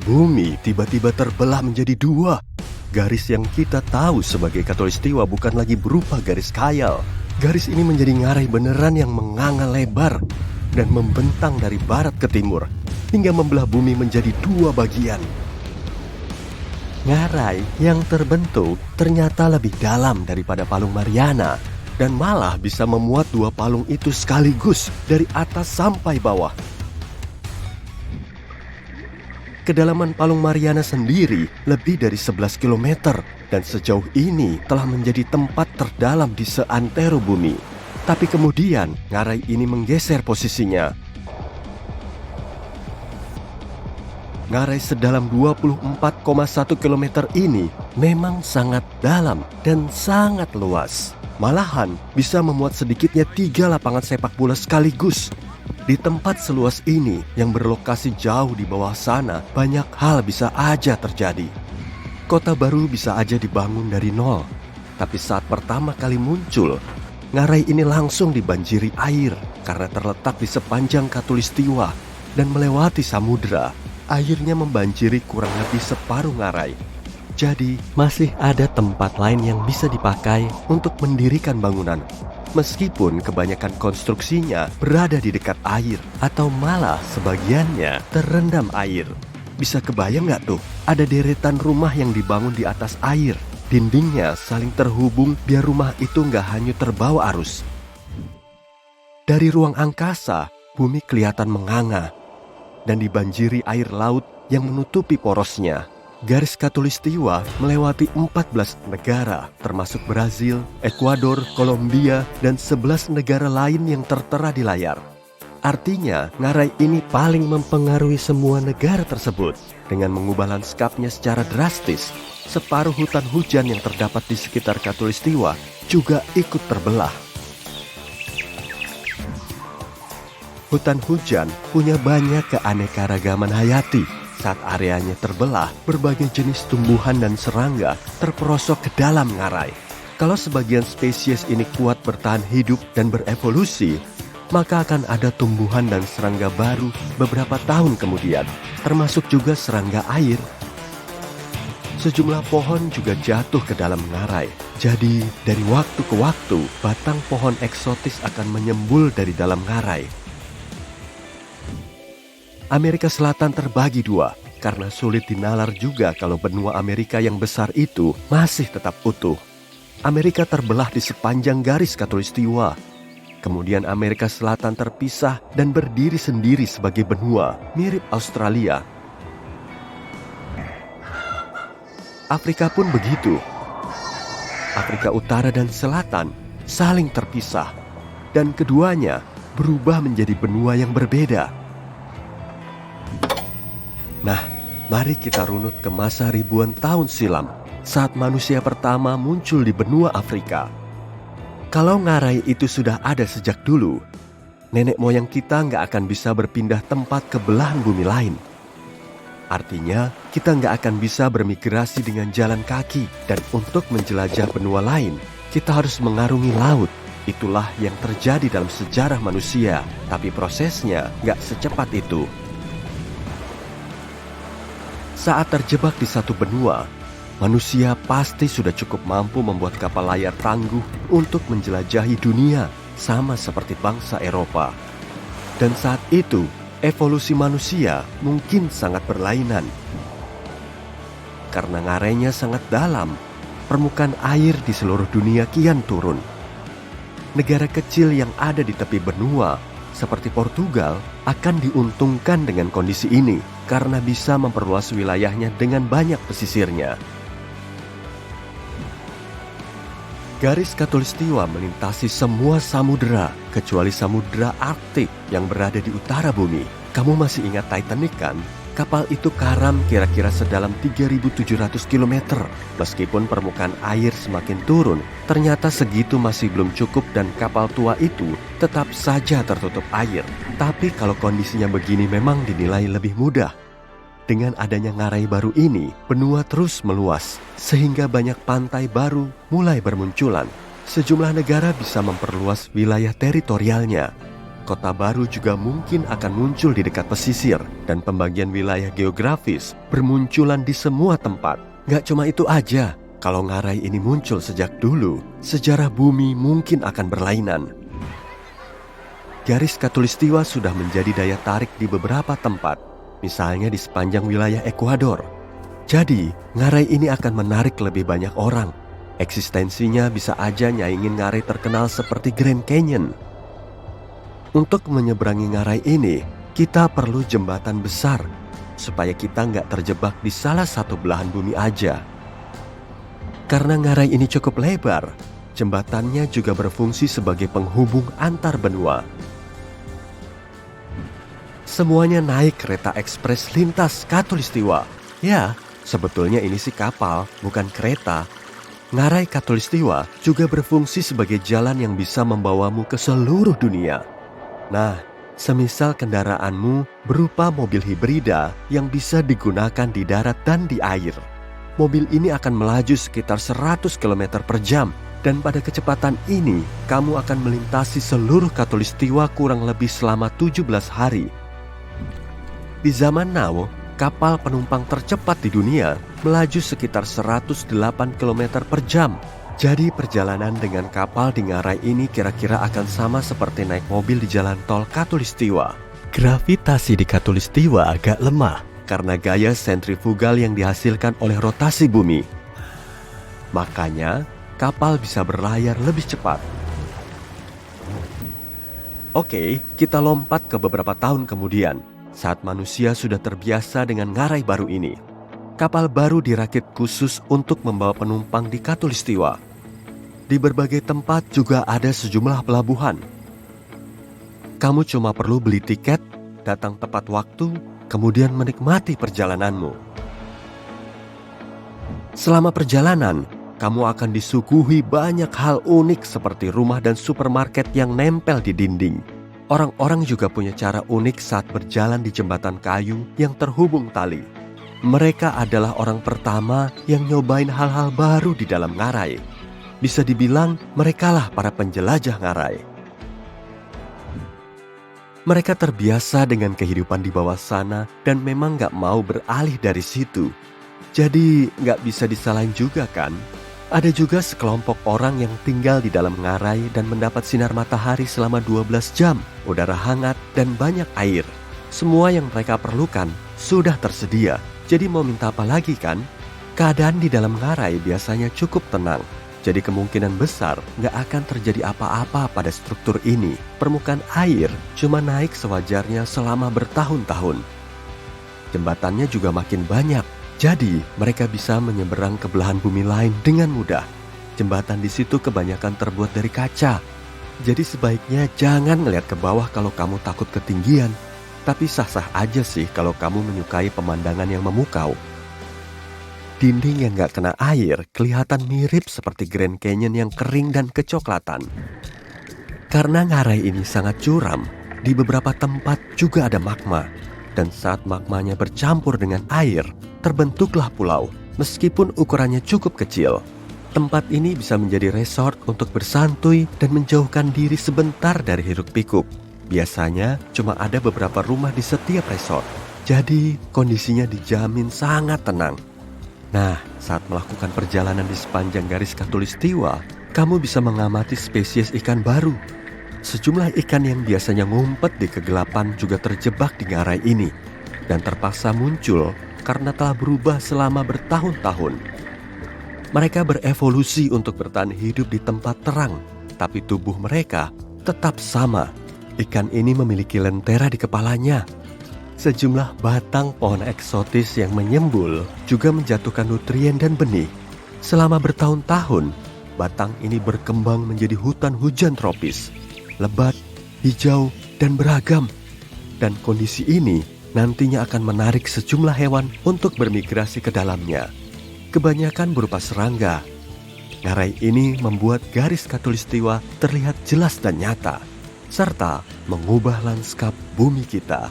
Bumi tiba-tiba terbelah menjadi dua. Garis yang kita tahu sebagai Khatulistiwa bukan lagi berupa garis khayal. Garis ini menjadi ngarai beneran yang menganga lebar dan membentang dari barat ke timur, hingga membelah bumi menjadi dua bagian. Ngarai yang terbentuk ternyata lebih dalam daripada palung Mariana, dan malah bisa memuat dua palung itu sekaligus dari atas sampai bawah. Kedalaman palung Mariana sendiri lebih dari 11 km dan sejauh ini telah menjadi tempat terdalam di seantero bumi. Tapi kemudian ngarai ini menggeser posisinya. Ngarai sedalam 24,1 km ini memang sangat dalam dan sangat luas. Malahan bisa memuat sedikitnya 3 lapangan sepak bola sekaligus. Di tempat seluas ini yang berlokasi jauh di bawah sana, banyak hal bisa aja terjadi. Kota baru bisa aja dibangun dari nol. Tapi saat pertama kali muncul, ngarai ini langsung dibanjiri air karena terletak di sepanjang Khatulistiwa dan melewati samudera. Airnya membanjiri kurang lebih separuh ngarai. Jadi masih ada tempat lain yang bisa dipakai untuk mendirikan bangunan. Meskipun kebanyakan konstruksinya berada di dekat air atau malah sebagiannya terendam air. Bisa kebayang nggak tuh, ada deretan rumah yang dibangun di atas air. Dindingnya saling terhubung biar rumah itu nggak hanyut terbawa arus. Dari ruang angkasa, bumi kelihatan menganga dan dibanjiri air laut yang menutupi porosnya. Garis Khatulistiwa melewati 14 negara, termasuk Brazil, Ekuador, Kolombia, dan 11 negara lain yang tertera di layar. Artinya, ngarai ini paling mempengaruhi semua negara tersebut dengan mengubah lanskapnya secara drastis. Separuh hutan hujan yang terdapat di sekitar Khatulistiwa juga ikut terbelah. Hutan hujan punya banyak keanekaragaman hayati. Saat areanya terbelah, berbagai jenis tumbuhan dan serangga terperosok ke dalam ngarai. Kalau sebagian spesies ini kuat bertahan hidup dan berevolusi, maka akan ada tumbuhan dan serangga baru beberapa tahun kemudian, termasuk juga serangga air. Sejumlah pohon juga jatuh ke dalam ngarai. Jadi, dari waktu ke waktu, batang pohon eksotis akan menyembul dari dalam ngarai. Amerika Selatan terbagi dua, karena sulit dinalar juga kalau benua Amerika yang besar itu masih tetap utuh. Amerika terbelah di sepanjang garis Khatulistiwa. Kemudian Amerika Selatan terpisah dan berdiri sendiri sebagai benua, mirip Australia. Afrika pun begitu. Afrika Utara dan Selatan saling terpisah, dan keduanya berubah menjadi benua yang berbeda. Nah, mari kita runut ke masa ribuan tahun silam, saat manusia pertama muncul di benua Afrika. Kalau ngarai itu sudah ada sejak dulu, nenek moyang kita nggak akan bisa berpindah tempat ke belahan bumi lain. Artinya, kita nggak akan bisa bermigrasi dengan jalan kaki, dan untuk menjelajah benua lain, kita harus mengarungi laut. Itulah yang terjadi dalam sejarah manusia, tapi prosesnya nggak secepat itu. Saat terjebak di satu benua, manusia pasti sudah cukup mampu membuat kapal layar tangguh untuk menjelajahi dunia, sama seperti bangsa Eropa. Dan saat itu, evolusi manusia mungkin sangat berlainan. Karena ngarainya sangat dalam, permukaan air di seluruh dunia kian turun. Negara kecil yang ada di tepi benua, seperti Portugal, akan diuntungkan dengan kondisi ini karena bisa memperluas wilayahnya dengan banyak pesisirnya. Garis Khatulistiwa melintasi semua samudera kecuali samudera Arktik yang berada di utara bumi. Kamu masih ingat Titanic kan? Kapal itu karam kira-kira sedalam 3.700 km. Meskipun permukaan air semakin turun, ternyata segitu masih belum cukup dan kapal tua itu tetap saja tertutup air. Tapi kalau kondisinya begini memang dinilai lebih mudah. Dengan adanya ngarai baru ini, benua terus meluas, sehingga banyak pantai baru mulai bermunculan. Sejumlah negara bisa memperluas wilayah teritorialnya. kota baru juga mungkin akan muncul di dekat pesisir dan pembagian wilayah geografis bermunculan di semua tempat. Gak cuma itu aja, kalau ngarai ini muncul sejak dulu, sejarah bumi mungkin akan berlainan. Garis Khatulistiwa sudah menjadi daya tarik di beberapa tempat, misalnya di sepanjang wilayah Ekuador. Jadi, ngarai ini akan menarik lebih banyak orang. Eksistensinya bisa aja nyaingin ngarai terkenal seperti Grand Canyon. Untuk menyeberangi ngarai ini, kita perlu jembatan besar, supaya kita nggak terjebak di salah satu belahan bumi aja. Karena ngarai ini cukup lebar, jembatannya juga berfungsi sebagai penghubung antar benua. Semuanya naik kereta ekspres lintas Khatulistiwa. Ya, sebetulnya ini sih kapal, bukan kereta. Ngarai Khatulistiwa juga berfungsi sebagai jalan yang bisa membawamu ke seluruh dunia. Nah, semisal kendaraanmu berupa mobil hibrida yang bisa digunakan di darat dan di air. Mobil ini akan melaju sekitar 100 km per jam, dan pada kecepatan ini kamu akan melintasi seluruh Khatulistiwa kurang lebih selama 17 hari. Di zaman now, kapal penumpang tercepat di dunia melaju sekitar 108 km per jam. Jadi perjalanan dengan kapal di ngarai ini kira-kira akan sama seperti naik mobil di jalan tol Khatulistiwa. Gravitasi di Khatulistiwa agak lemah karena gaya sentrifugal yang dihasilkan oleh rotasi bumi. Makanya kapal bisa berlayar lebih cepat. Oke, kita lompat ke beberapa tahun kemudian, saat manusia sudah terbiasa dengan ngarai baru ini. Kapal baru dirakit khusus untuk membawa penumpang di Khatulistiwa. Di berbagai tempat juga ada sejumlah pelabuhan. Kamu cuma perlu beli tiket, datang tepat waktu, kemudian menikmati perjalananmu. Selama perjalanan, kamu akan disuguhi banyak hal unik seperti rumah dan supermarket yang nempel di dinding. Orang-orang juga punya cara unik saat berjalan di jembatan kayu yang terhubung tali. Mereka adalah orang pertama yang nyobain hal-hal baru di dalam ngarai. Bisa dibilang merekalah para penjelajah ngarai. Mereka terbiasa dengan kehidupan di bawah sana dan memang gak mau beralih dari situ. Jadi gak bisa disalahin juga kan? Ada juga sekelompok orang yang tinggal di dalam ngarai dan mendapat sinar matahari selama 12 jam, udara hangat dan banyak air. Semua yang mereka perlukan sudah tersedia. Jadi mau minta apa lagi kan? Keadaan di dalam ngarai biasanya cukup tenang. Jadi kemungkinan besar nggak akan terjadi apa-apa pada struktur ini. Permukaan air cuma naik sewajarnya selama bertahun-tahun. Jembatannya juga makin banyak. Jadi mereka bisa menyeberang ke belahan bumi lain dengan mudah. Jembatan di situ kebanyakan terbuat dari kaca. Jadi sebaiknya jangan ngelihat ke bawah kalau kamu takut ketinggian. Tapi sah-sah aja sih kalau kamu menyukai pemandangan yang memukau. Dinding yang gak kena air kelihatan mirip seperti Grand Canyon yang kering dan kecoklatan. Karena ngarai ini sangat curam, di beberapa tempat juga ada magma. Dan saat magmanya bercampur dengan air, terbentuklah pulau, meskipun ukurannya cukup kecil. Tempat ini bisa menjadi resort untuk bersantuy dan menjauhkan diri sebentar dari hiruk-pikuk. Biasanya cuma ada beberapa rumah di setiap resort, jadi kondisinya dijamin sangat tenang. Nah, saat melakukan perjalanan di sepanjang garis Khatulistiwa, kamu bisa mengamati spesies ikan baru. Sejumlah ikan yang biasanya ngumpet di kegelapan juga terjebak di ngarai ini, dan terpaksa muncul karena telah berubah selama bertahun-tahun. Mereka berevolusi untuk bertahan hidup di tempat terang, tapi tubuh mereka tetap sama. Ikan ini memiliki lentera di kepalanya. Sejumlah batang pohon eksotis yang menyembul juga menjatuhkan nutrien dan benih. Selama bertahun-tahun, batang ini berkembang menjadi hutan hujan tropis, lebat, hijau, dan beragam. Dan kondisi ini nantinya akan menarik sejumlah hewan untuk bermigrasi ke dalamnya. Kebanyakan berupa serangga. Ngarai ini membuat garis Khatulistiwa terlihat jelas dan nyata, serta mengubah lanskap bumi kita.